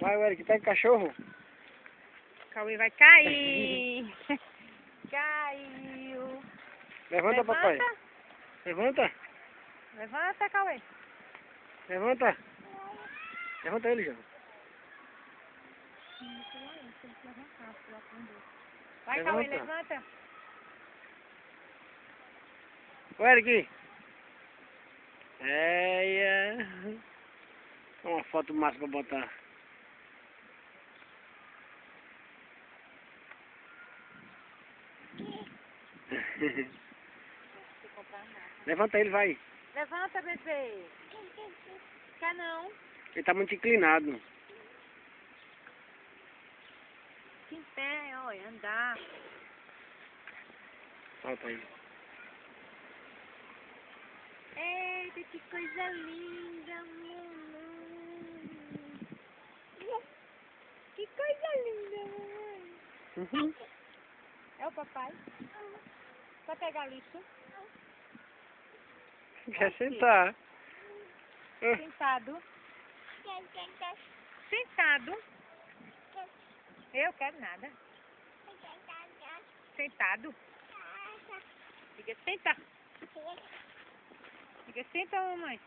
Vai, Eric, pega o cachorro. Cauê vai cair. Caiu. Levanta, papai. Levanta. Levanta, Cauê. Levanta. Levanta ele, João. Vai, Levanta. Cauê, levanta. Ô, Eric. É. Uma foto massa pra botar. Levanta ele, vai. Levanta, bebê. Quer não? Ele tá muito inclinado. Em pé, olha, andar. Solta aí. Eita, que coisa linda, mamãe. Que coisa linda, mamãe. Uhum. É o papai? Vai pegar lixo? Quer sentar? Sentado. Sentado. Eu quero nada. Sentado. Diga senta. Diga senta, mamãe.